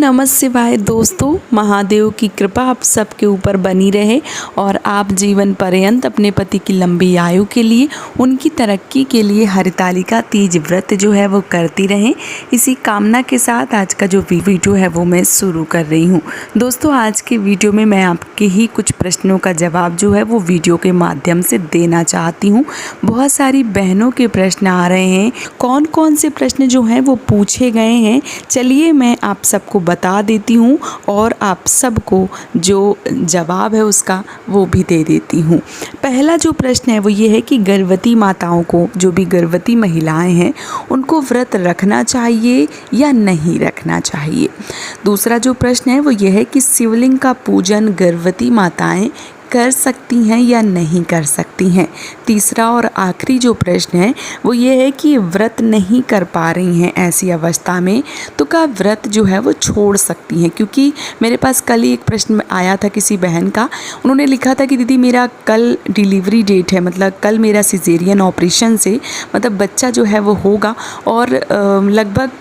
नमः शिवाय दोस्तों, महादेव की कृपा आप सबके ऊपर बनी रहे और आप जीवन पर्यंत अपने पति की लंबी आयु के लिए, उनकी तरक्की के लिए हरितालिका तीज व्रत जो है वो करती रहें। इसी कामना के साथ आज का जो वीडियो है वो मैं शुरू कर रही हूँ। दोस्तों, आज के वीडियो में मैं आपके ही कुछ प्रश्नों का जवाब जो है वो वीडियो के माध्यम से देना चाहती हूँ। बहुत सारी बहनों के प्रश्न आ रहे हैं, कौन कौन से प्रश्न जो हैं वो पूछे गए हैं, चलिए मैं आप सबको बता देती हूँ और आप सबको जो जवाब है उसका वो भी दे देती हूँ। पहला जो प्रश्न है वो ये है कि गर्भवती माताओं को, जो भी गर्भवती महिलाएं हैं, उनको व्रत रखना चाहिए या नहीं रखना चाहिए। दूसरा जो प्रश्न है वो ये है कि शिवलिंग का पूजन गर्भवती माताएं कर सकती हैं या नहीं कर सकती हैं। तीसरा और आखिरी जो प्रश्न है वो ये है कि व्रत नहीं कर पा रही हैं ऐसी अवस्था में, तो क्या व्रत जो है वो छोड़ सकती हैं। क्योंकि मेरे पास कल ही एक प्रश्न आया था किसी बहन का, उन्होंने लिखा था कि दीदी मेरा कल डिलीवरी डेट है, मतलब कल मेरा सिजेरियन ऑपरेशन से मतलब बच्चा जो है वो होगा और लगभग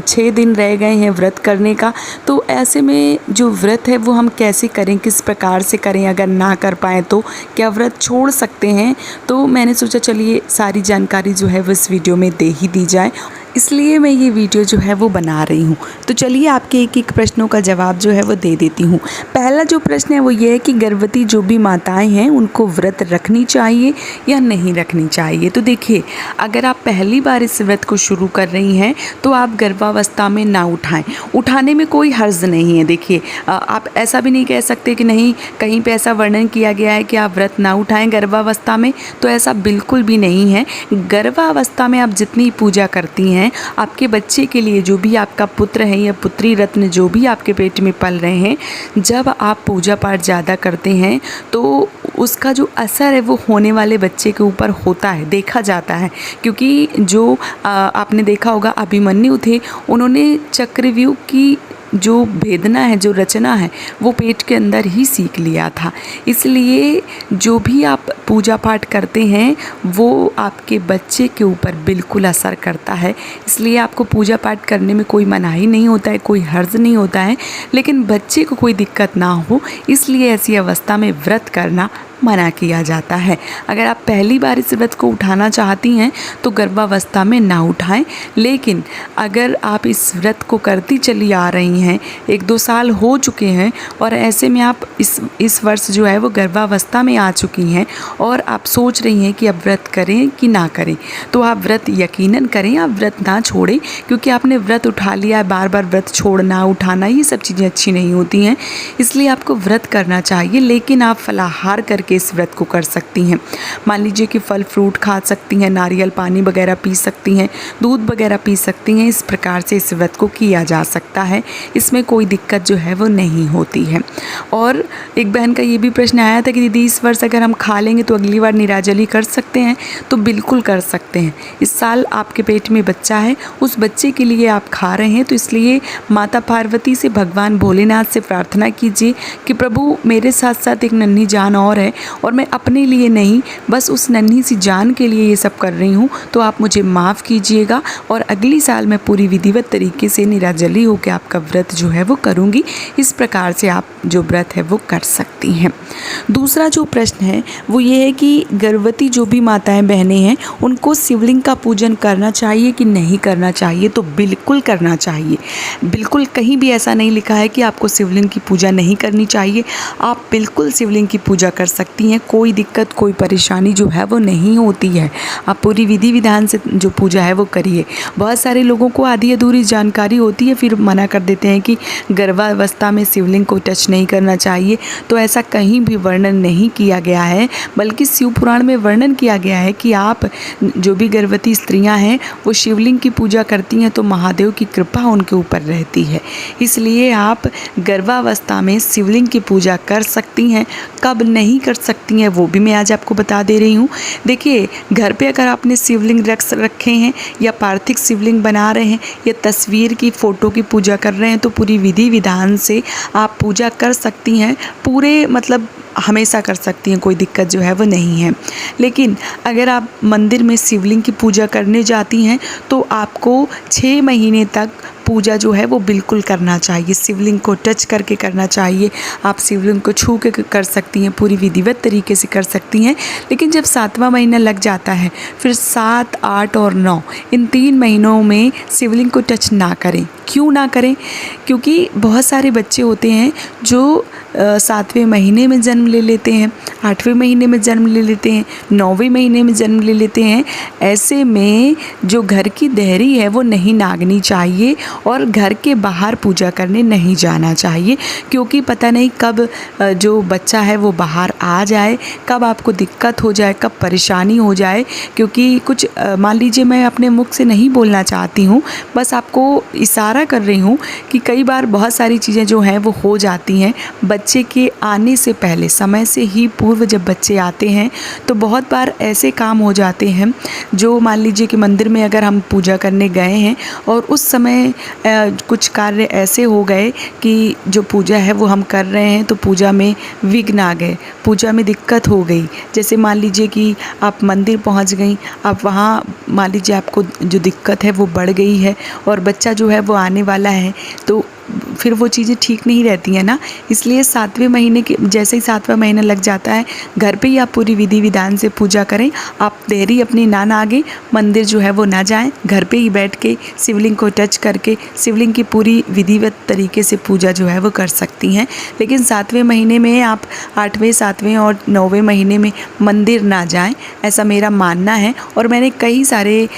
6 दिन रह गए हैं व्रत करने का, तो ऐसे में जो व्रत है वो हम कैसे करें, किस प्रकार से करें, अगर ना कर पाएँ तो क्या व्रत छोड़ सकते हैं। तो मैंने सोचा चलिए सारी जानकारी जो है वो इस वीडियो में दे ही दी जाए, इसलिए मैं ये वीडियो जो है वो बना रही हूँ। तो चलिए आपके एक एक प्रश्नों का जवाब जो है वो दे देती हूँ। पहला जो प्रश्न है वो ये है कि गर्भवती जो भी माताएं हैं उनको व्रत रखनी चाहिए या नहीं रखनी चाहिए। तो देखिए, अगर आप पहली बार इस व्रत को शुरू कर रही हैं तो आप गर्भावस्था में ना उठाएं, उठाने में कोई हर्ज नहीं है। देखिए, आप ऐसा भी नहीं कह सकते कि नहीं, कहीं पे ऐसा वर्णन किया गया है कि आप व्रत ना उठाएं गर्भावस्था में, तो ऐसा बिल्कुल भी नहीं है। गर्भावस्था में आप जितनी पूजा करती हैं, आपके बच्चे के लिए, जो भी आपका पुत्र है या पुत्री रत्न जो भी आपके पेट में पल रहे हैं, जब आप पूजा पाठ ज़्यादा करते हैं तो उसका जो असर है वो होने वाले बच्चे के ऊपर होता है, देखा जाता है। क्योंकि जो आपने देखा होगा अभिमन्यु थे, उन्होंने चक्रव्यूह की जो भेदना है, जो रचना है, वो पेट के अंदर ही सीख लिया था। इसलिए जो भी आप पूजा पाठ करते हैं वो आपके बच्चे के ऊपर बिल्कुल असर करता है। इसलिए आपको पूजा पाठ करने में कोई मनाही नहीं होता है, कोई हर्ज नहीं होता है, लेकिन बच्चे को कोई दिक्कत ना हो इसलिए ऐसी अवस्था में व्रत करना मना किया जाता है। अगर आप पहली बार इस व्रत को उठाना चाहती हैं तो गर्भावस्था में ना उठाएं, लेकिन अगर आप इस व्रत को करती चली आ रही हैं, 1-2 साल हो चुके हैं और ऐसे में आप इस वर्ष जो है वो गर्भावस्था में आ चुकी हैं और आप सोच रही हैं कि अब व्रत करें कि ना करें, तो आप व्रत यकीनन करें, आप व्रत ना छोड़ें। क्योंकि आपने व्रत उठा लिया है, बार बार व्रत छोड़ना उठाना ये सब चीज़ें अच्छी नहीं होती हैं, इसलिए आपको व्रत करना चाहिए। लेकिन आप फलाहार करके इस व्रत को कर सकती हैं। मान लीजिए कि फल फ्रूट खा सकती हैं, नारियल पानी वगैरह पी सकती हैं, दूध वगैरह पी सकती हैं। इस प्रकार से इस व्रत को किया जा सकता है, इसमें कोई दिक्कत जो है वो नहीं होती है। और एक बहन का ये भी प्रश्न आया था कि दीदी इस वर्ष अगर हम खा लेंगे तो अगली बार निराजली कर सकते हैं। तो बिल्कुल कर सकते हैं। इस साल आपके पेट में बच्चा है, उस बच्चे के लिए आप खा रहे हैं, तो इसलिए माता पार्वती से, भगवान भोलेनाथ से प्रार्थना कीजिए कि प्रभु मेरे साथ साथ एक नन्ही जान और है और मैं अपने लिए नहीं, बस उस नन्ही सी जान के लिए ये सब कर रही हूँ, तो आप मुझे माफ़ कीजिएगा और अगली साल मैं पूरी विधिवत तरीके से निराजली होकर आपका व्रत जो है वो करूँगी। इस प्रकार से आप जो व्रत है वो कर सकती हैं। दूसरा जो प्रश्न है वो ये है कि गर्भवती जो भी माताएं बहनें हैं उनको शिवलिंग का पूजन करना चाहिए कि नहीं करना चाहिए। तो बिल्कुल करना चाहिए, बिल्कुल कहीं भी ऐसा नहीं लिखा है कि आपको शिवलिंग की पूजा नहीं करनी चाहिए। आप बिल्कुल शिवलिंग की पूजा कर सकती हैं, कोई दिक्कत कोई परेशानी जो है वो नहीं होती है। आप पूरी विधि विधान से जो पूजा है वो करिए। बहुत सारे लोगों को आधी अधूरी जानकारी होती है, फिर मना कर देते हैं कि गर्भावस्था में शिवलिंग को टच नहीं करना चाहिए। तो ऐसा कहीं भी वर्णन नहीं किया गया है, बल्कि शिव पुराण में वर्णन किया गया है कि आप जो भी गर्भवती स्त्रियां हैं वो शिवलिंग की पूजा करती हैं तो महादेव की कृपा उनके ऊपर रहती है। इसलिए आप गर्भावस्था में शिवलिंग की पूजा कर सकती हैं। कब नहीं कर सकती हैं वो भी मैं आज आपको बता दे रही हूँ। देखिए, घर पे अगर आपने शिवलिंग रखे हैं या पार्थिव शिवलिंग बना रहे हैं या तस्वीर की फ़ोटो की पूजा कर रहे हैं तो पूरी विधि विधान से आप पूजा कर सकती हैं, पूरे मतलब हमेशा कर सकती हैं, कोई दिक्कत जो है वो नहीं है। लेकिन अगर आप मंदिर में शिवलिंग की पूजा करने जाती हैं तो आपको 6 महीने तक पूजा जो है वो बिल्कुल करना चाहिए, शिवलिंग को टच करके करना चाहिए। आप शिवलिंग को छू के कर सकती हैं, पूरी विधिवत तरीके से कर सकती हैं। लेकिन जब 7वां महीना लग जाता है, फिर 7, 8 और 9 इन 3 महीनों में शिवलिंग को टच ना करें। क्यों ना करें? क्योंकि बहुत सारे बच्चे होते हैं जो 7वें महीने में जन्म ले लेते हैं, 8वें महीने में जन्म ले लेते हैं, 9वें महीने में जन्म ले लेते हैं। ऐसे में जो घर की देहरी है वो नहीं नागनी चाहिए और घर के बाहर पूजा करने नहीं जाना चाहिए, क्योंकि पता नहीं कब जो बच्चा है वो बाहर आ जाए, कब आपको दिक्कत हो जाए, कब परेशानी हो जाए। क्योंकि कुछ मान लीजिए, मैं अपने मुख से नहीं बोलना चाहती हूँ, बस आपको इशारा कर रही हूँ कि कई बार बहुत सारी चीज़ें जो हैं वो हो जाती हैं बच्चे के आने से पहले, समय से ही पूर्व जब बच्चे आते हैं तो बहुत बार ऐसे काम हो जाते हैं जो मान लीजिए कि मंदिर में अगर हम पूजा करने गए हैं और उस समय कुछ कार्य ऐसे हो गए कि जो पूजा है वो हम कर रहे हैं तो पूजा में विघ्न आ गए, पूजा में दिक्कत हो गई। जैसे मान लीजिए कि आप मंदिर पहुंच गई, आप वहाँ मान लीजिए आपको जो दिक्कत है वो बढ़ गई है और बच्चा जो है वो आने वाला है, तो फिर वो चीज़ें ठीक नहीं रहती हैं ना। इसलिए 7वें महीने के जैसे ही 7वां महीना लग जाता है, घर पे ही आप पूरी विधि विधान से पूजा करें। आप देरी अपनी ना नागे, मंदिर जो है वो ना जाएं, घर पे ही बैठ के शिवलिंग को टच करके शिवलिंग की पूरी विधिवत तरीके से पूजा जो है वो कर सकती हैं। लेकिन 7वें महीने में आप 8वें, 7वें और 9वें महीने में मंदिर ना जाएं, ऐसा मेरा मानना है। और मैंने कई सारे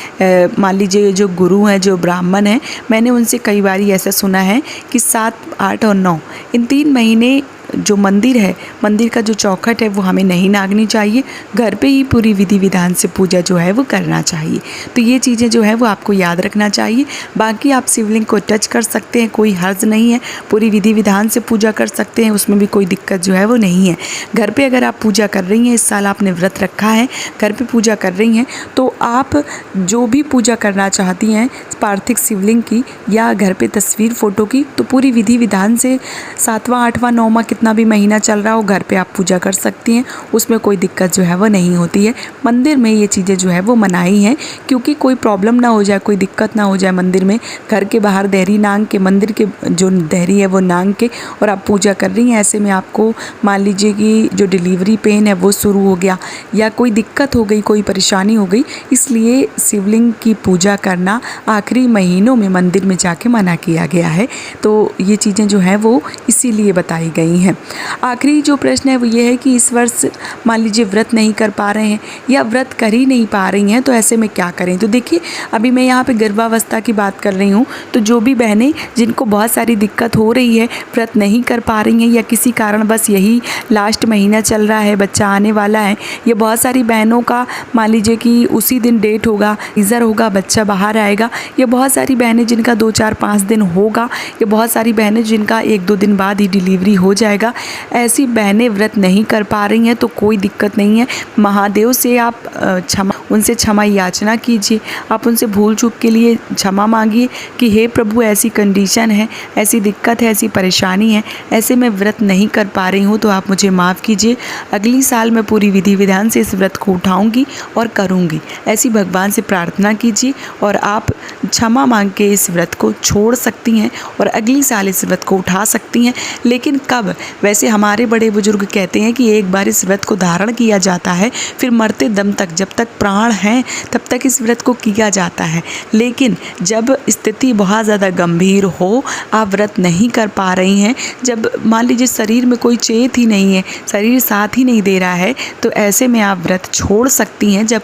मान लीजिए जो गुरु हैं, जो ब्राह्मण हैं, मैंने उनसे कई बार ऐसा सुना है कि 7, 8 और 9 इन 3 महीने जो मंदिर है, मंदिर का जो चौखट है वो हमें नहीं नागनी चाहिए, घर पे ही पूरी विधि विधान से पूजा जो है वो करना चाहिए। तो ये चीज़ें जो है वो आपको याद रखना चाहिए। बाकी आप शिवलिंग को टच कर सकते हैं, कोई हर्ज नहीं है, पूरी विधि विधान से पूजा कर सकते हैं, उसमें भी कोई दिक्कत जो है वो नहीं है। घर पे अगर आप पूजा कर रही हैं, इस साल आपने व्रत रखा है, घर पे पूजा कर रही हैं, तो आप जो भी पूजा करना चाहती हैं पार्थिव शिवलिंग की या घर पे तस्वीर फ़ोटो की, तो पूरी विधि विधान से 7वां, 8वां, 9वां कितना भी महीना चल रहा हो, घर पे आप पूजा कर सकती हैं, उसमें कोई दिक्कत जो है वो नहीं होती है। मंदिर में ये चीज़ें जो है वो मनाही हैं, क्योंकि कोई प्रॉब्लम ना हो जाए, कोई दिक्कत ना हो जाए मंदिर में। घर के बाहर देहरी नांग के, मंदिर के जो देहरी है वो नांग के और आप पूजा कर रही हैं। ऐसे में आपको मान लीजिए कि जो डिलीवरी पेन है वो शुरू हो गया या कोई दिक्कत हो गई, कोई परेशानी हो गई, इसलिए शिवलिंग की पूजा करना आखिरी महीनों में मंदिर में जाके मना किया गया है। तो ये चीज़ें जो हैं वो इसीलिए बताई गई हैं। आखिरी जो प्रश्न है वो ये है कि इस वर्ष मान लीजिए व्रत नहीं कर पा रहे हैं या व्रत कर ही नहीं पा रही हैं, तो ऐसे में क्या करें? तो देखिए, अभी मैं यहाँ पे गर्भावस्था की बात कर रही हूँ, तो जो भी बहनें जिनको बहुत सारी दिक्कत हो रही है, व्रत नहीं कर पा रही हैं या किसी कारण बस यही लास्ट महीना चल रहा है, बच्चा आने वाला है, ये बहुत सारी बहनों का मान लीजिए कि उसी दिन डेट होगा, सीज़र होगा, बच्चा बाहर आएगा, ये बहुत सारी बहनें जिनका 2, 4, 5 दिन होगा, ये बहुत सारी बहनें जिनका 1, 2 दिन बाद ही डिलीवरी हो जाएगा। ऐसी बहनें व्रत नहीं कर पा रही हैं तो कोई दिक्कत नहीं है, महादेव से आप उनसे क्षमा याचना कीजिए, आप उनसे भूल चूक के लिए क्षमा मांगिए कि हे प्रभु, ऐसी कंडीशन है, ऐसी दिक्कत है, ऐसी परेशानी है, ऐसे मैं व्रत नहीं कर पा रही हूँ, तो आप मुझे माफ़ कीजिए। अगली साल मैं पूरी विधि विधान से इस व्रत को उठाऊँगी और करूँगी, ऐसी भगवान से प्रार्थना कीजिए और आप क्षमा मांग के इस व्रत को छोड़ सकती हैं और अगली साल इस व्रत को उठा सकती हैं। लेकिन कब? वैसे हमारे बड़े बुजुर्ग कहते हैं कि एक बार इस व्रत को धारण किया जाता है, फिर मरते दम तक, जब तक प्राण हैं तब तक इस व्रत को किया जाता है। लेकिन जब स्थिति बहुत ज़्यादा गंभीर हो, आप व्रत नहीं कर पा रही हैं, जब मान लीजिए शरीर में कोई चेत ही नहीं है, शरीर साथ ही नहीं दे रहा है, तो ऐसे में आप व्रत छोड़ सकती हैं। जब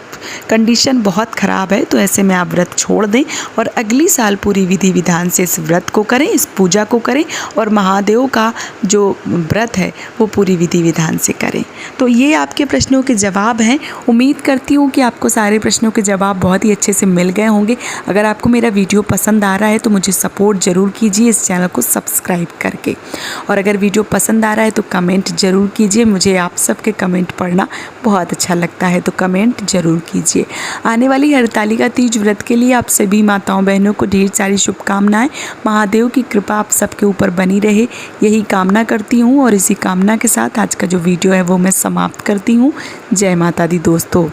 कंडीशन बहुत ख़राब है तो ऐसे में आप व्रत छोड़ दें और अगली साल पूरी विधि विधान से इस व्रत को करें, इस पूजा को करें और महादेव का जो व्रत है वो पूरी विधि विधान से करें। तो ये आपके प्रश्नों के जवाब हैं। उम्मीद करती हूँ कि आपको सारे प्रश्नों के जवाब बहुत ही अच्छे से मिल गए होंगे। अगर आपको मेरा वीडियो पसंद आ रहा है तो मुझे सपोर्ट ज़रूर कीजिए इस चैनल को सब्सक्राइब करके, और अगर वीडियो पसंद आ रहा है तो कमेंट ज़रूर कीजिए। मुझे आप सबके कमेंट पढ़ना बहुत अच्छा लगता है, तो कमेंट ज़रूर कीजिए। आने वाली हरतालिका तीज व्रत के लिए आप सभी माताओं बहनों को ढेर सारी शुभकामनाएं। महादेव की कृपा आप सबके ऊपर बनी रहे, यही कामना करती हूँ और इसी कामना के साथ आज का जो वीडियो है वो मैं समाप्त करती हूँ। जय माता दी दोस्तों।